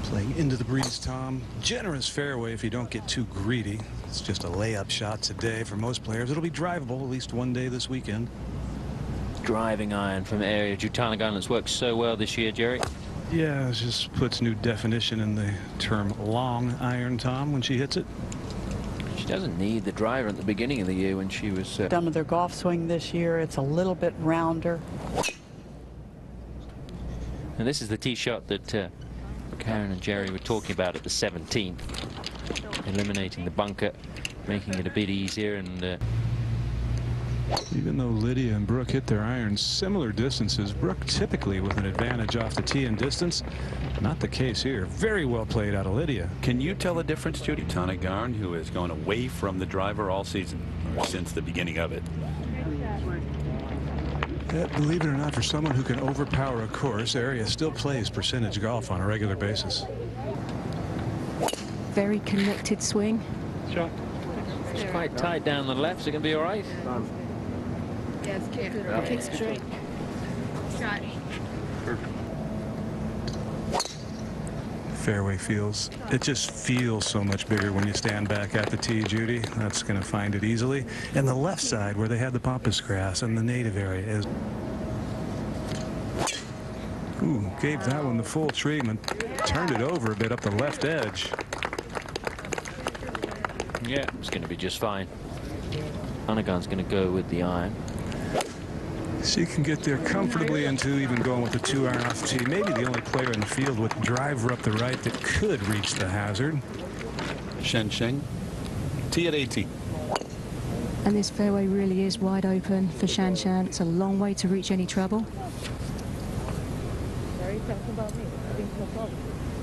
Playing into the breeze, Tom. Generous fairway if you don't get too greedy. It's just a layup shot today for most players. It'll be drivable at least one day this weekend. Driving iron from area Jutanagan that's worked so well this year, Jerry. Yeah, it just puts new definition in the term long iron, Tom, when she hits it. She doesn't need the driver at the beginning of the year when she was done with their golf swing this year. It's a little bit rounder. And this is the tee shot that Karen and Jerry were talking about at the 17th, eliminating the bunker, making it a bit easier. And even though Lydia and Brooke hit their irons similar distances, Brooke typically with an advantage off the tee in distance. Not the case here. Very well played out of Lydia. Can you tell the difference, Judy? Jutanagan, who has gone away from the driver all season, or since the beginning of it. Yeah, believe it or not, for someone who can overpower a course, Area still plays percentage golf on a regular basis. Very connected swing. Shot. It's quite tight down the left. Is it going to be all right? Yes, kick straight. Shot. Fairway feels, it just feels so much bigger when you stand back at the tee, Judy. That's going to find it easily. And the left side where they had the pampas grass and the native area is. Ooh, gave that one the full treatment. Turned it over a bit up the left edge. Yeah, it's going to be just fine. Jutanagan's going to go with the iron. She can get there comfortably into even going with the 2-iron off the tee. Maybe the only player in the field with driver up the right that could reach the hazard. Shen Sheng, tee at 18. And this fairway really is wide open for Shan Shan. It's a long way to reach any trouble.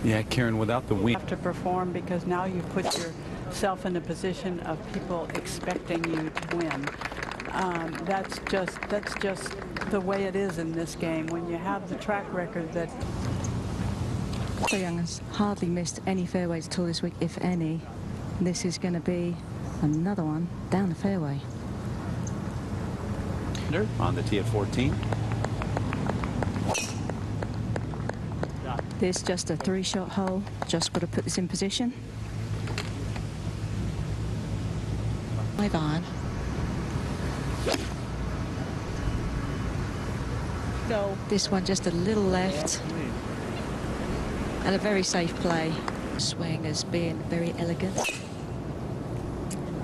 Yeah, Karen, without the wind. Have to perform because now you put yourself in a position of people expecting you to win. That's just the way it is in this game. When you have the track record that Young has hardly missed any fairways at all this week, if any. This is going to be another one down the fairway. On the tee at 14. This just a 3-shot hole. Just got to put this in position. 5-iron. No. This one just a little left. And a very safe play. Swing as being very elegant.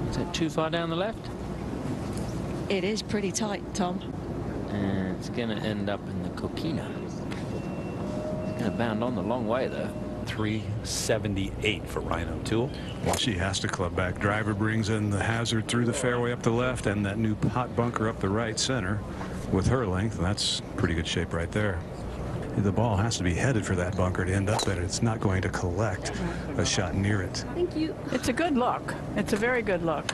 Is that too far down the left? It is pretty tight, Tom. And it's going to end up in the coquina. It's going to bound on the long way, though. 378 for Ryan O'Toole. Well, she has to club back. Driver brings in the hazard through the fairway up the left and that new pot bunker up the right center with her length. That's pretty good shape right there. The ball has to be headed for that bunker to end up in it. It's not going to collect a shot near it. Thank you. it's a good look. It's a very good look.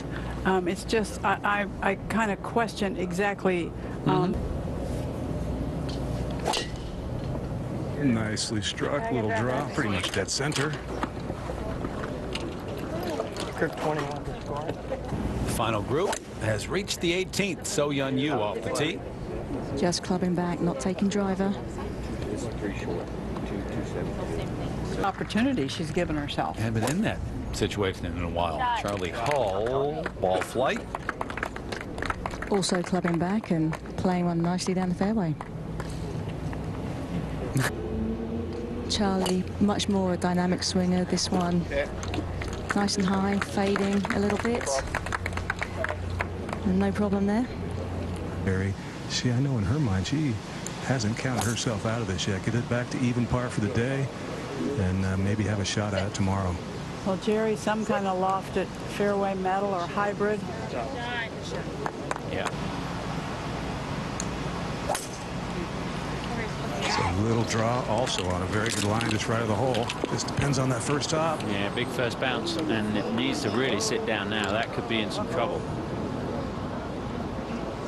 It's just I kind of question exactly. Nicely struck, little draw, pretty much dead center. Final group has reached the 18th. So Yun Yu off the tee. Just clubbing back, not taking driver. Opportunity she's given herself. Haven't been in that situation in a while. Charlie Hall, ball flight. Also clubbing back and playing one nicely down the fairway. Charlie, much more a dynamic swinger. This one, nice and high, fading a little bit. No problem there. See, I know in her mind she hasn't counted herself out of this yet. Get it back to even par for the day and maybe have a shot at it tomorrow. Well, Jerry, some kind of lofted fairway metal or hybrid. Yeah. It's a little draw also on a very good line just right of the hole. Just depends on that first top. Yeah, big first bounce, and it needs to really sit down now. That could be in some trouble.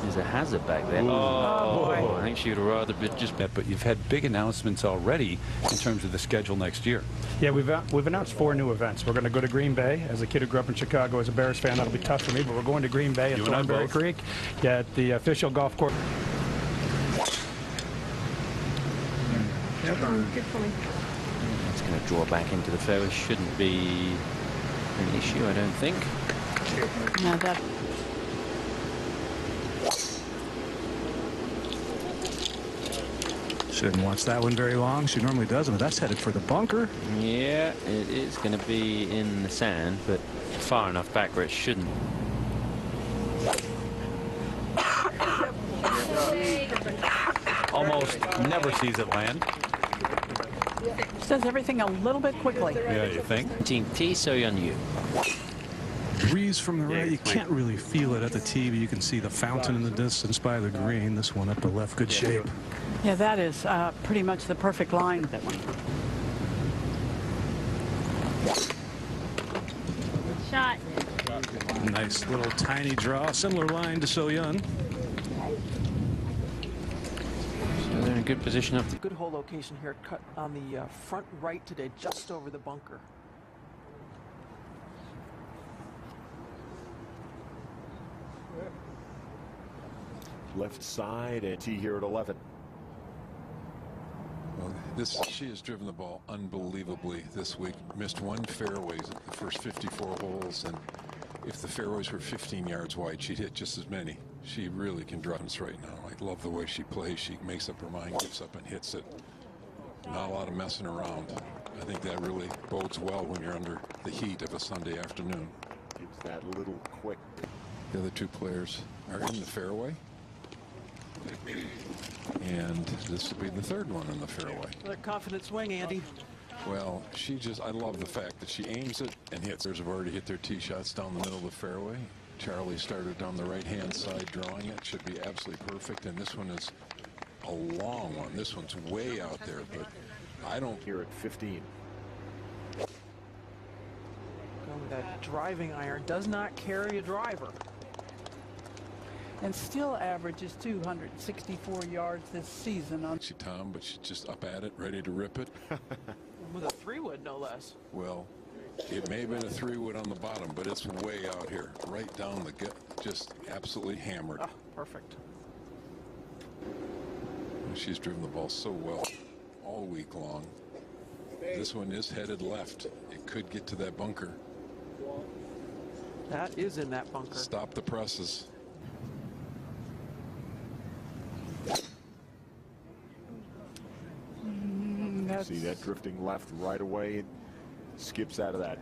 There's a hazard back there. Oh, I think she would have rather been just. But you've had big announcements already in terms of the schedule next year. Yeah, we've announced 4 new events. We're going to go to Green Bay. As a kid who grew up in Chicago as a Bears fan, that'll be tough for me, but we're going to Green Bay at Thornberry Creek. Yeah, at the official golf course. Good for me. Going to draw back into the fairway. Shouldn't be an issue, I don't think. No, that. Shouldn't watch that one very long. She normally doesn't, but that's headed for the bunker. Yeah, it is going to be in the sand, but far enough back where it shouldn't. Almost never sees it land. Does everything a little bit quickly. Yeah, you think? 18th tee, So Yeon Yu. Breeze from the right. You can't really feel it at the tee, but you can see the fountain in the distance by the green. This one up the left, good shape. Yeah, that is pretty much the perfect line. That one. Shot. Nice little tiny draw, similar line to So Yeon. So they're in a good position up. Good hole location here, cut on the front right today, just over the bunker. Left side and tee here at 11. Well, she has driven the ball unbelievably this week. Missed one fairways at the first 54 holes, and if the fairways were 15 yards wide, she'd hit just as many. She really can drive us right now. I love the way she plays. She makes up her mind, gets up and hits it. Not a lot of messing around. I think that really bodes well when you're under the heat of a Sunday afternoon. Gives that little quick. The other two players are in the fairway. And this will be the third one in the fairway. Another confident swing, Andy. Well, I love the fact that she aims it and hits. Others have already hit their tee shots down the middle of the fairway. Charlie started down the right-hand side drawing it. Should be absolutely perfect. And this one is a long one. This one's way out there, but I don't. Here at 15. Going with that driving iron, does not carry a driver. And still averages 264 yards this season. Tom, but she's just up at it, ready to rip it. With a 3-wood, no less. Well, it may have been a 3-wood on the bottom, but it's way out here, right down the gut, just absolutely hammered. Oh, perfect. She's driven the ball so well all week long. This one is headed left. It could get to that bunker. That is in that bunker. Stop the presses. See that drifting left right away. Skips out of that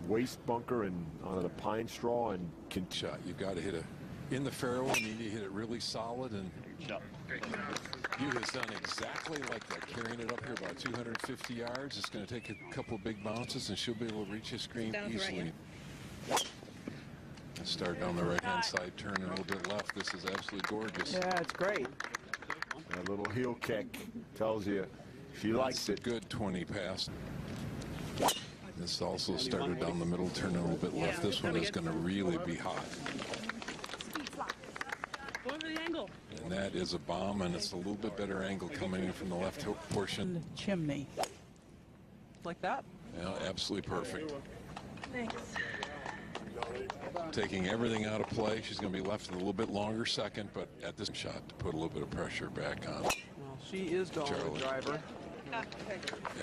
waste bunker and onto the pine straw and can shot. You've got to hit it in the fairway. You need to hit it really solid, and you has done exactly like that, carrying it up here about 250 yards. It's going to take a couple of big bounces, and she'll be able to reach the screen easily. And start down the right-hand side, turn a little bit left. This is absolutely gorgeous. Yeah, it's great. that little heel kick tells you she likes it. Good 20 past. This also started down the middle, turn a little bit left. This one is going to really be hot. And that is a bomb, and it's a little bit better angle coming in from the left portion. Chimney. Like that? Yeah, absolutely perfect. Thanks. Taking everything out of play. She's going to be left with a little bit longer second, but at this shot to put a little bit of pressure back on. Well, she is going with the driver. Yeah,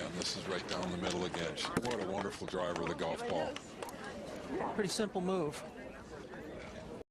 and this is right down the middle again. What a wonderful driver of the golf ball. Pretty simple move.